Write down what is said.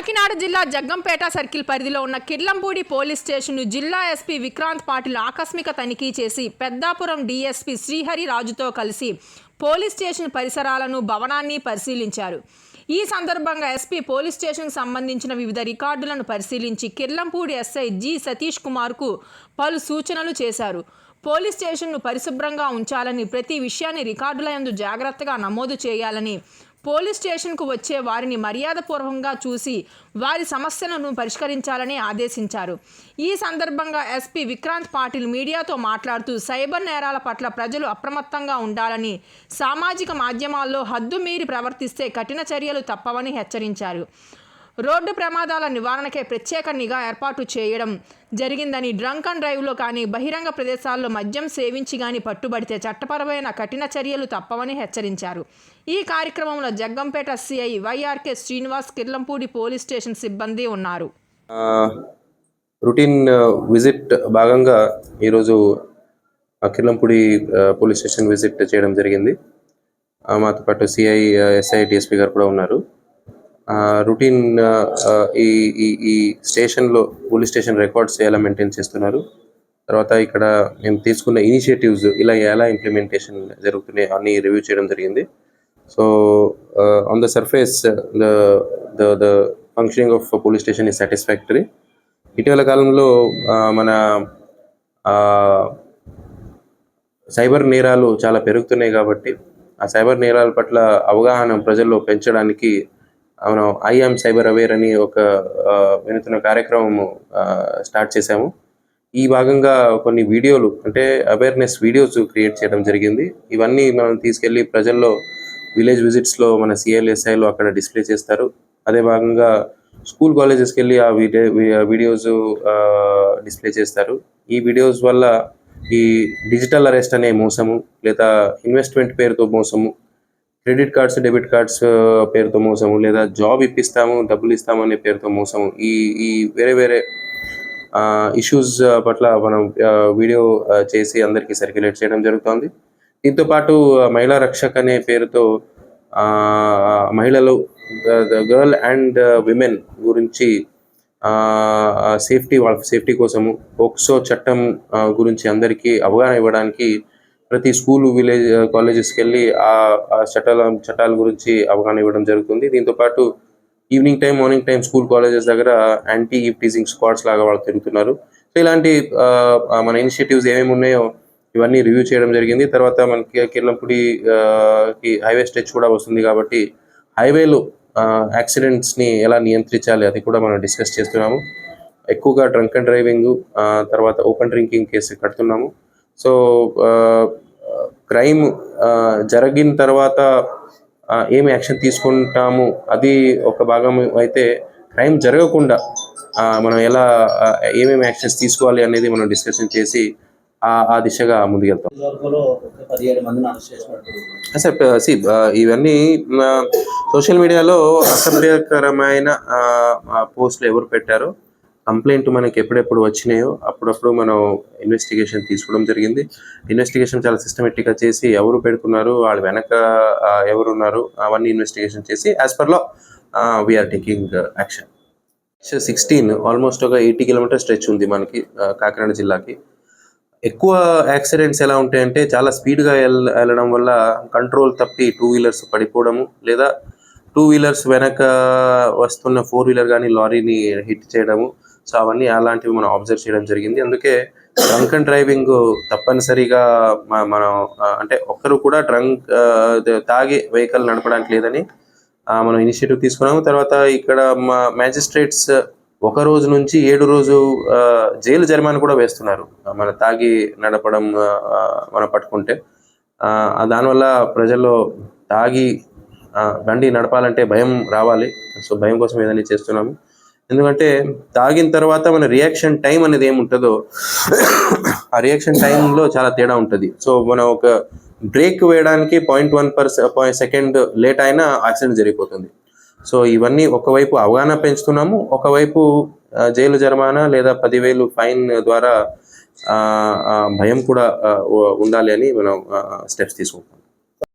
కాకినాడ జిల్లా జగ్గంపేట సర్కిల్ పరిధిలో ఉన్న కిర్లంపూడి పోలీస్ స్టేషన్ను జిల్లా ఎస్పీ విక్రాంత్ పాటిల్ ఆకస్మిక తనిఖీ చేసి పెద్దాపురం డీఎస్పీ శ్రీహరి రాజుతో కలిసి పోలీస్ స్టేషన్ పరిసరాలను భవనాన్ని పరిశీలించారు. ఈ సందర్భంగా ఎస్పీ పోలీస్ స్టేషన్కు సంబంధించిన వివిధ రికార్డులను పరిశీలించి కిర్లంపూడి ఎస్ఐ జి సతీష్ కుమార్కు పలు సూచనలు చేశారు. పోలీస్ స్టేషన్ను పరిశుభ్రంగా ఉంచాలని, ప్రతి విషయాన్ని రికార్డుల యందు జాగ్రత్తగా నమోదు చేయాలని, పోలీస్ స్టేషన్కు వచ్చే వారిని మర్యాదపూర్వకంగా చూసి వారి సమస్యలను పరిష్కరించాలని ఆదేశించారు. ఈ సందర్భంగా ఎస్పీ విక్రాంత్ పాటిల్ మీడియాతో మాట్లాడుతూ సైబర్ నేరాల పట్ల ప్రజలు అప్రమత్తంగా ఉండాలని, సామాజిక మాధ్యమాల్లో హద్దు మీరి ప్రవర్తిస్తే కఠిన చర్యలు తప్పవని హెచ్చరించారు. రోడ్డు ప్రమాదాల నివారణకే ప్రత్యేక నిఘా ఏర్పాటు చేయడం జరిగిందని, డ్రంక్ అండ్ డ్రైవ్లో కానీ, బహిరంగ ప్రదేశాల్లో మద్యం సేవించి కానీ పట్టుబడితే చట్టపరమైన కఠిన చర్యలు తప్పవని హెచ్చరించారు. ఈ కార్యక్రమంలో Jaggampeta CI YRK Srinivas, Kirlampudi police station సిబ్బంది ఉన్నారు. రొటీన్ విజిట్ భాగంగా ఈరోజు కిర్లంపూడి పోలీస్ స్టేషన్ విజిట్ చేయడం జరిగింది. మాతో పాటు సిఐ, ఎస్ఐ, డిఎస్పీ గారు కూడా ఉన్నారు. రొటీన్ ఈ స్టేషన్లో పోలీస్ స్టేషన్ రికార్డ్స్ ఎలా మెయింటైన్ చేస్తున్నారు, తర్వాత ఇక్కడ మేము తీసుకున్న ఇనిషియేటివ్స్ ఇలా ఎలా ఇంప్లిమెంటేషన్ జరుగుతున్నాయి అన్ని రివ్యూ చేయడం జరిగింది. So on the surface the functioning of police station is satisfactory. ఇటీవల కాలంలో మన సైబర్ నేరాలు చాలా పెరుగుతున్నాయి కాబట్టి ఆ సైబర్ నేరాల పట్ల అవగాహన ప్రజల్లో పెంచడానికి మనం ఐఎమ్ సైబర్ అవేర్ అని ఒక వినూత్న కార్యక్రమం స్టార్ట్ చేశాము. ఈ భాగంగా కొన్ని వీడియోలు, అంటే అవేర్నెస్ వీడియోస్ క్రియేట్ చేయడం జరిగింది. ఇవన్నీ మనం తీసుకెళ్ళి ప్రజల్లో విలేజ్ విజిట్స్లో మన సిఐలు, ఎస్ఐలు అక్కడ డిస్ప్లే చేస్తారు. అదే భాగంగా స్కూల్ కాలేజెస్కి వెళ్ళి ఆ వీడియోస్ డిస్ప్లే చేస్తారు. ఈ వీడియోస్ వల్ల ఈ డిజిటల్ అరెస్ట్ అనే మోసము, లేదా ఇన్వెస్ట్మెంట్ పేరుతో మోసము, క్రెడిట్ కార్డ్స్, డెబిట్ కార్డ్స్ పేరుతో మోసము, లేదా జాబ్ ఇప్పిస్తాము, డబ్బులు ఇస్తాము అనే పేరుతో మోసము, ఈ వేరే వేరే ఇష్యూస్ పట్ల మనం వీడియో చేసి అందరికీ సర్క్యులేట్ చేయడం జరుగుతుంది. దీంతో పాటు మహిళా రక్షక్ అనే పేరుతో మహిళలు, గర్ల్ అండ్ విమెన్ గురించి వాళ్ళ సేఫ్టీ కోసము పోక్సో చట్టం గురించి అందరికీ అవగాహన ఇవ్వడానికి ప్రతి స్కూల్, విలేజ్, కాలేజెస్కి వెళ్ళి ఆ చట్టాల గురించి అవగాహన ఇవ్వడం జరుగుతుంది. దీంతోపాటు evening time, morning time school colleges దగ్గర యాంటీ ఈవ్ టీజింగ్ స్క్వాడ్స్ లాగా వాళ్ళు తిరుగుతున్నారు. సో ఇలాంటి మన ఇనిషియేటివ్స్ ఏమేమి ఉన్నాయో ఇవన్నీ రివ్యూ చేయడం జరిగింది. తర్వాత మనకి కిర్లంపూడికి హైవే స్ట్రెచ్ కూడా వస్తుంది కాబట్టి హైవేలో యాక్సిడెంట్స్ని ఎలా నియంత్రించాలి అది కూడా మనం డిస్కస్ చేస్తున్నాము. ఎక్కువగా డ్రంక్ అండ్ డ్రైవింగ్, తర్వాత ఓపెన్ డ్రింకింగ్ కేసు కడుతున్నాము. సో క్రైమ్ జరిగిన తర్వాత ఏమి యాక్షన్ తీసుకుంటాము అది ఒక భాగం అయితే, క్రైమ్ జరగకుండా మనం ఎలా ఏమేమి యాక్షన్స్ తీసుకోవాలి అనేది మనం డిస్కషన్ చేసి ఆ దిశగా ముందుకెళ్తాం. సార్ ఇవన్నీ సోషల్ మీడియాలో అసభ్యకరమైన పోస్టులు ఎవరు పెట్టారో, కంప్లైంట్ మనకి ఎప్పుడెప్పుడు వచ్చినాయో అప్పుడప్పుడు మనం ఇన్వెస్టిగేషన్ తీసుకోవడం జరిగింది. ఇన్వెస్టిగేషన్ చాలా సిస్టమేటిక్గా చేసి ఎవరు పెడుతున్నారు, వాళ్ళ వెనక ఎవరున్నారు అవన్నీ ఇన్వెస్టిగేషన్ చేసి as per law we're taking action. 16 almost ఒక 80 కిలోమీటర్ స్ట్రెచ్ ఉంది మనకి కాకినాడ జిల్లాకి. ఎక్కువ యాక్సిడెంట్స్ ఎలా ఉంటాయంటే, చాలా స్పీడ్గా వెళ్ళడం వల్ల కంట్రోల్ తప్పి 2 వీలర్స్ పడిపోవడము, లేదా 2 వీలర్స్ వెనక వస్తున్న 4 వీలర్ కానీ లారీని హిట్ చేయడము. సో అవన్నీ అలాంటివి మనం అబ్జర్వ్ చేయడం జరిగింది. అందుకే డ్రంక్ అండ్ డ్రైవింగ్ తప్పనిసరిగా మనం అంటే ఒక్కరు కూడా తాగి వెహికల్ నడపడానికి లేదని మనం ఇనిషియేటివ్ తీసుకున్నాము. తర్వాత ఇక్కడ మా మ్యాజిస్ట్రేట్స్ 1 రోజు నుంచి 7 రోజు జైలు జరిమానా కూడా వేస్తున్నారు మన తాగి నడపడం మనం పట్టుకుంటే. దానివల్ల ప్రజల్లో తాగి బండి నడపాలంటే భయం రావాలి. సో భయం కోసం ఏదైనా చేస్తున్నాము. ఎందుకంటే తాగిన తర్వాత మన రియాక్షన్ టైం అనేది ఏముంటుందో ఆ రియాక్షన్ టైంలో చాలా తేడా ఉంటుంది. సో మనం ఒక బ్రేక్ వేయడానికి 0.1 సెకండ్ లేట్ అయినా యాక్సిడెంట్ జరిగిపోతుంది. సో ఇవన్నీ ఒకవైపు అవగాహన పెంచుతున్నాము, ఒకవైపు జైలు జరిమానా లేదా 10,000 ఫైన్ ద్వారా భయం కూడా ఉండాలి అని మనం స్టెప్స్ తీసుకుంటాం.